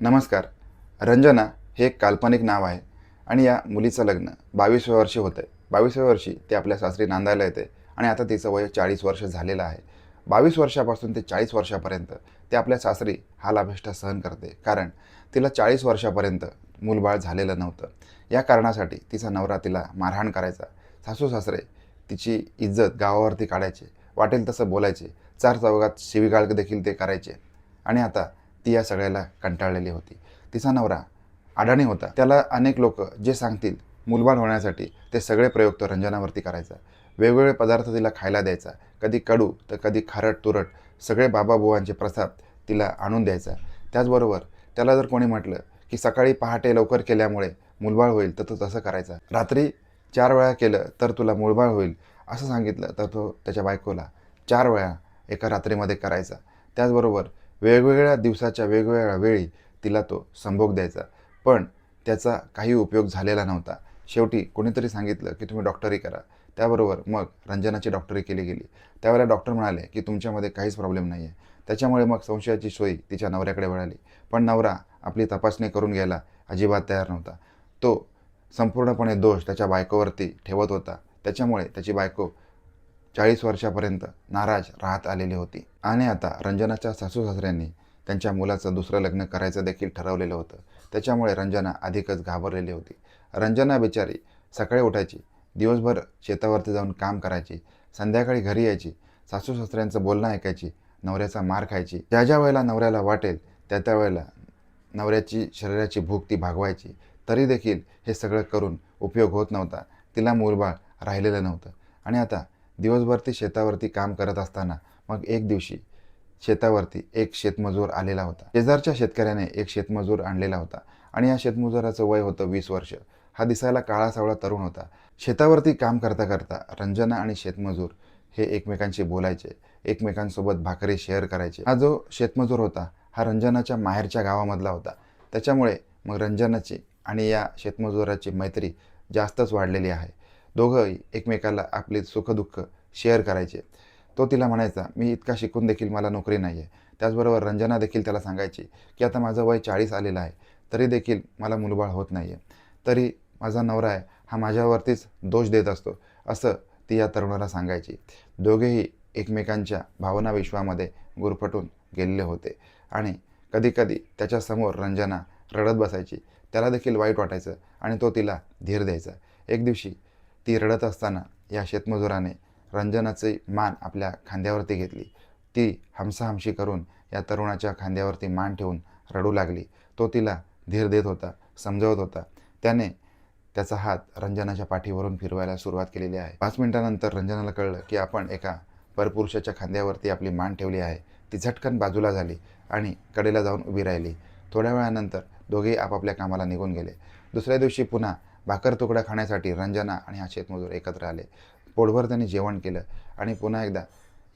नमस्कार. रंजना हे एक काल्पनिक नाव आहे आणि या मुलीचं लग्न 22व्या वर्षी होतं आहे. 22व्या वर्षी ते आपल्या सासरी नांदायला येते आणि आता तिचं वय 40 वर्ष झालेलं आहे. 22 वर्षापासून ते 40 वर्षापर्यंत ते आपल्या सासरी हाल-अपेष्टा सहन करते. कारण तिला 40 वर्षापर्यंत मूलबाळ झालेलं नव्हतं. या कारणासाठी तिचा नवरा तिला मारहाण करायचा. सासू-सासरे तिची इज्जत गावावरती काढायचे. वाटेल तसं बोलायचे. चार-चौघात शिवीगाळ देखील ते करायचे. आणि आता ती या सगळ्याला कंटाळलेली होती. तिचा नवरा अडाणी होता. त्याला अनेक लोक जे सांगतील मूलबाळ होण्यासाठी ते सगळे प्रयोग तो रंजनावरती करायचा. वेगवेगळे पदार्थ तिला खायला द्यायचा. कधी कडू तर कधी खारट-तुरट सगळे बाबा-बुवांचे प्रसाद तिला आणून द्यायचा. त्याचबरोबर त्याला जर कोणी म्हटलं की सकाळी पहाटे लवकर केल्यामुळे मूलबाळ होईल तर तो तसं करायचा. रात्री 4 वेळा केलं तर तुला मूलबाळ होईल असं सांगितलं तर तो त्याच्या बायकोला 4 वेळा एका रात्रीमध्ये करायचा. त्याचबरोबर वेगवेगळ्या दिवसाच्या वेगवेगळ्या वेळी तिला तो संभोग द्यायचा. पण त्याचा काही उपयोग झालेला नव्हता. शेवटी कोणीतरी सांगितलं की तुम्ही डॉक्टरी करा. त्याबरोबर मग रंजनाची डॉक्टरी केली गेली. त्यावेळेला डॉक्टर म्हणाले की तुमच्यामध्ये काहीच प्रॉब्लेम नाही आहे. त्याच्यामुळे मग संशयाची सोय तिच्या नवऱ्याकडे वळाली. पण नवरा आपली तपासणी करून घ्यायला अजिबात तयार नव्हता. तो संपूर्णपणे दोष त्याच्या बायकोवरती ठेवत होता. त्याच्यामुळे त्याची बायको 40 वर्षापर्यंत नाराज राहत आलेली होती. आणि आता रंजनाच्या सासू-सासऱ्यांनी त्यांच्या मुलाचं दुसरं लग्न करायचं देखील ठरवलेलं होतं. त्याच्यामुळे रंजना अधिकच घाबरलेली होती. रंजना बिचारी सकाळी उठायची, दिवसभर शेतावरती जाऊन काम करायची, संध्याकाळी घरी यायची, सासू-सासऱ्यांचं बोलणं ऐकायची, नवऱ्याचा मार खायची. ज्या ज्या वेळेला नवऱ्याला वाटेल त्या त्या वेळेला नवऱ्याची शरीराची भूक ती भागवायची. तरी देखील हे सगळं करून उपयोग होत नव्हता. तिला मूलबाळ राहिलेलं नव्हतं. आणि आता दिवसभर ती शेतावरती काम करत असताना मग एक दिवशी शेतावरती एक शेतमजूर आलेला होता. शेजारच्या शेतकऱ्याने एक शेतमजूर आणलेला होता आणि या शेतमजुराचं वय होतं 20 वर्ष. हा दिसायला काळा-सावळा तरुण होता. शेतावरती काम करता करता रंजना आणि शेतमजूर हे एकमेकांशी बोलायचे, एकमेकांसोबत भाकरी शेअर करायचे. हा जो शेतमजूर होता हा रंजनाच्या माहेरच्या गावामधला होता. त्याच्यामुळे मग रंजनाची आणि या शेतमजुराची मैत्री जास्तच वाढलेली आहे. दोघंही एकमेकाला आपली सुखदुःख शेअर करायचे. तो तिला म्हणायचा, मी इतका शिकून देखील मला नोकरी नाही आहे. त्याचबरोबर रंजना देखील त्याला सांगायची की आता माझं वय 40 आलेलं आहे, तरी देखील मला मूलबाळ होत नाही आहे. तरी माझा नवरा आहे हा माझ्यावरतीच दोष देत असतो, असं ती या तरुणाला सांगायची. दोघेही एकमेकांच्या भावना विश्वामध्ये गुरफटून गेलेले होते आणि कधीकधी त्याच्यासमोर रंजना रडत बसायची. त्याला देखील वाईट वाटायचं आणि तो तिला धीर द्यायचा. एक दिवशी ती रडत असताना या शेतमजुराने रंजनाची मान आपल्या खांद्यावरती घेतली. ती हमसाहमशी करून या तरुणाच्या खांद्यावरती मान ठेवून रडू लागली. तो तिला धीर देत होता, समजवत होता. त्याने त्याचा हात रंजनाच्या पाठीवरून फिरवायला सुरुवात केलेली आहे. 5 मिनिटानंतर रंजनाला कळलं की आपण एका परपुरुषाच्या खांद्यावरती आपली मान ठेवली आहे. ती झटकन बाजूला झाली आणि कडेला जाऊन उभी राहिली. थोड्या वेळानंतर दोघेही आपापल्या कामाला निघून गेले. दुसऱ्या दिवशी पुन्हा भाकर तुकडा खाण्यासाठी रंजना आणि हा शेतमजूर एकत्र आले. पोटभर त्यांनी जेवण केलं आणि पुन्हा एकदा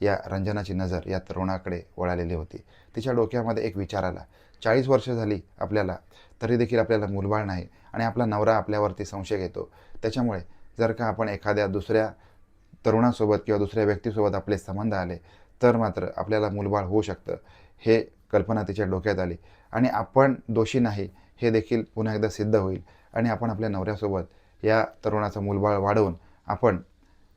या रंजनाची नजर या तरुणाकडे वळालेली होती. तिच्या डोक्यामध्ये एक विचार आला. 40 वर्ष झाली आपल्याला, तरी देखील आपल्याला मूलबाळ नाही आणि आपला नवरा आपल्यावरती संशय घेतो. त्याच्यामुळे जर का आपण एखाद्या दुसऱ्या तरुणासोबत किंवा दुसऱ्या व्यक्तीसोबत आपले संबंध आले तर मात्र आपल्याला मूलबाळ होऊ शकतं. हे कल्पना तिच्या डोक्यात आली आणि आपण दोषी नाही हे देखील पुन्हा एकदा सिद्ध होईल आणि आपण आपल्या नवऱ्यासोबत या तरुणाचं मूलबाळ वाढवून आपण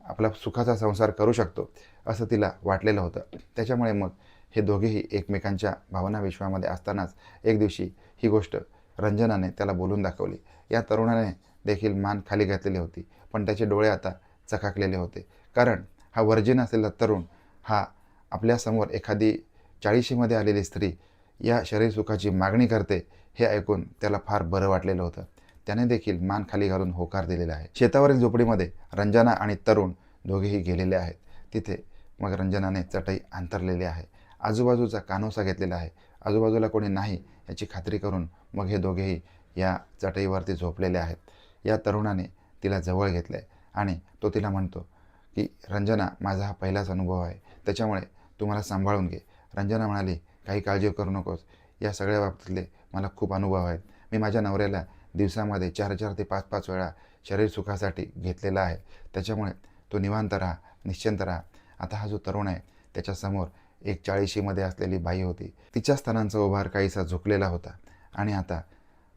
आपला सुखाचा संसार करू शकतो, असं तिला वाटलेलं होतं. त्याच्यामुळे मग हे दोघेही एकमेकांच्या भावना विश्वामध्ये असतानाच एक दिवशी ही गोष्ट रंजनाने त्याला बोलून दाखवली. या तरुणाने देखील मान खाली घातलेली होती, पण त्याचे डोळे आता चकाकलेले होते. कारण हा वर्जिन असलेला तरुण हा आपल्यासमोर एखादी 40शीमध्ये आलेली स्त्री या शरीरसुखाची मागणी करते हे ऐकून त्याला फार बरं वाटलेलं होतं. त्याने देखील मान खाली घालून होकार दिलेला आहे. शेतावरील झोपडीमध्ये रंजना आणि तरुण दोघेही गेलेले आहेत. तिथे मग रंजनाने चटई अंथरलेली आहे. आजूबाजूचा कानोसा घेतलेला आहे. आजूबाजूला कोणी नाही याची खात्री करून मग हे दोघेही या चटईवरती झोपलेले आहेत. या तरुणाने तिला जवळ घेतलं आहे आणि तो तिला म्हणतो की रंजना, माझा हा पहिलाच अनुभव आहे, त्याच्यामुळे तू मला सांभाळून घे. रंजना म्हणाली, काही काळजी करू नकोस. या सगळ्या बाबतीतले मला खूप अनुभव आहेत. मी माझ्या नवऱ्याला दिवसामध्ये 4-4 ते 5-5 वेळा शरीर सुखासाठी घेतलेला आहे. त्याच्यामुळे तो निवांत राहा, निश्चिंत राहा. आता हा जो तरुण आहे त्याच्यासमोर एक 40शीमध्ये असलेली बाई होती. तिच्या स्तनांचा उभार काहीसा झुकलेला होता आणि आता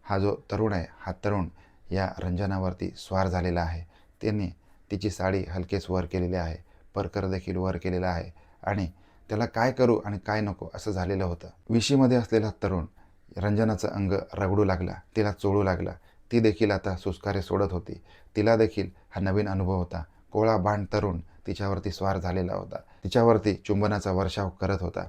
हा जो तरुण आहे, हा तरुण या रंजनावरती स्वार झालेला आहे. त्याने तिची साडी हलकेच वर केलेली आहे, परकर देखील वर केलेला आहे आणि त्याला काय करू आणि काय नको असं झालेलं होतं. विशीमध्ये असलेला तरुण रंजनाचं अंग रगडू लागला, तिला चोळू लागला. ती देखील आता सुस्कारे सोडत होती. तिला देखील हा नवीन अनुभव होता. कोळा बाण तरुण तिच्यावरती स्वार झालेला होता. तिच्यावरती चुंबनाचा वर्षाव करत होता.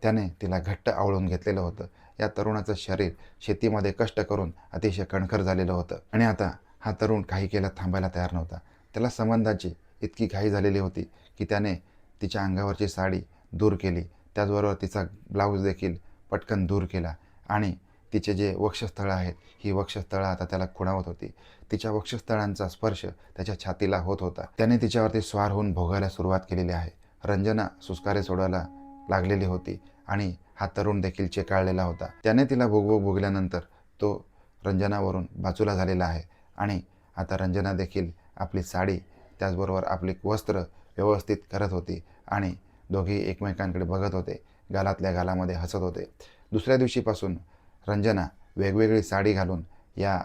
त्याने तिला घट्ट आवळून घेतलेलं होतं. या तरुणाचं शरीर शेतीमध्ये कष्ट करून अतिशय कणखर झालेलं होतं आणि आता हा तरुण काही केलं थांबायला तयार नव्हता. त्याला संबंधाची इतकी घाई झालेली होती की त्याने तिच्या अंगावरची साडी दूर केली, त्याचबरोबर तिचा ब्लाऊज देखील पटकन दूर केला आणि तिचे जे वक्षस्थळं आहेत, ही वक्षस्थळं आता त्याला खुणावत होती. तिच्या वक्षस्थळांचा स्पर्श त्याच्या छातीला होत होता. त्याने तिच्यावरती स्वार होऊन भोगायला सुरुवात केलेली आहे. रंजना सुस्कारे सोडायला लागलेली होती आणि हा तरुण देखील चेकाळलेला होता. त्याने तिला भोगल्यानंतर तो रंजनावरून बाजूला झालेला आहे आणि आता रंजना देखील आपली साडी त्याचबरोबर आपली वस्त्र व्यवस्थित करत होती आणि दोघेही एकमेकांकडे बघत होते, गालातल्या गालामध्ये हसत होते. दुसऱ्या दिवशीपासून रंजना वेगवेगळी साडी घालून या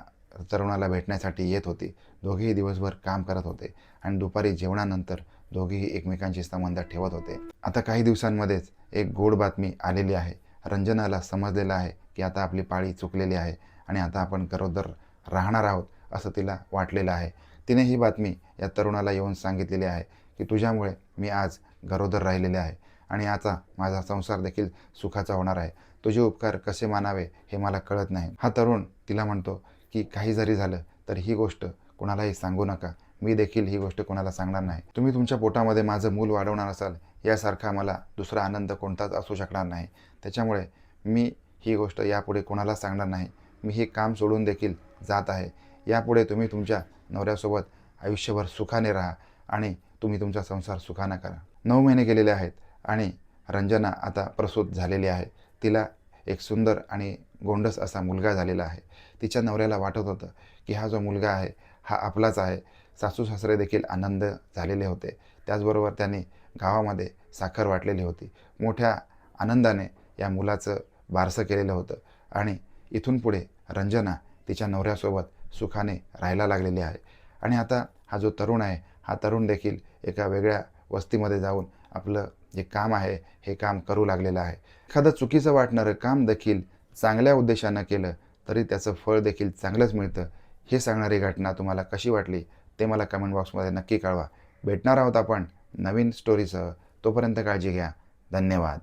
तरुणाला भेटण्यासाठी येत होती. दोघेही दिवसभर काम करत होते आणि दुपारी जेवणानंतर दोघेही एकमेकांशी संबंध ठेवत होते. आता काही दिवसांमध्येच एक गोड बातमी आलेली आहे. रंजनाला समजलेलं आहे की आता आपली पाळी चुकलेली आहे आणि आता आपण गरोदर राहणार आहोत असं तिला वाटलेलं आहे. तिने ही बातमी या तरुणाला येऊन सांगितलेली आहे की तुझ्यामुळे मी आज गरोदर राहिलेले आहे आणि आता माझा संसार देखील सुखाचा होणार आहे. तुझे उपकार कसे मानावे हे मला कळत नाही. हा तरुण तिला म्हणतो की काही जरी झालं तर ही गोष्ट कोणालाही सांगू नका. मी देखील ही गोष्ट कोणाला सांगणार नाही. तुम्ही तुमच्या पोटामध्ये माझं मूल वाढवणार असाल यासारखा मला दुसरा आनंद कोणताच असू शकणार नाही. त्याच्यामुळे मी ही गोष्ट यापुढे कोणाला सांगणार नाही. मी हे काम सोडून देखील जात आहे. यापुढे तुम्ही तुमच्या नवऱ्यासोबत आयुष्यभर सुखाने राहा आणि तुम्ही तुमचा संसार सुखाने करा. 9 महिने गेलेले आहेत आणि रंजना आता प्रसूत झालेली आहे. तिला एक सुंदर आणि गोंडस असा मुलगा झालेला आहे. तिच्या नवऱ्याला वाटत होतं की हा जो मुलगा आहे हा आपलाच आहे. सासू सासरे देखील आनंद झालेले होते. त्याचबरोबर त्यांनी गावामध्ये साखर वाटलेली होती. मोठ्या आनंदाने या मुलाचं बारसं केलेलं होतं आणि इथून पुढे रंजना तिच्या नवऱ्यासोबत सुखाने राहायला लागलेली आहे. आणि आता हा जो तरुण आहे, हा तरुण देखील एका वेगळ्या वस्तीमध्ये जाऊन आपलं जे काम आहे हे काम करू लागलेलं आहे. एखादं चुकीचं वाटणारं काम देखील चांगल्या उद्देशानं केलं तरी त्याचं फळ देखील चांगलंच मिळतं. हे सांगणारी घटना तुम्हाला कशी वाटली ते मला कमेंट बॉक्समध्ये नक्की कळवा. भेटणार आहोत आपण नवीन स्टोरीसह. तोपर्यंत काळजी घ्या. धन्यवाद.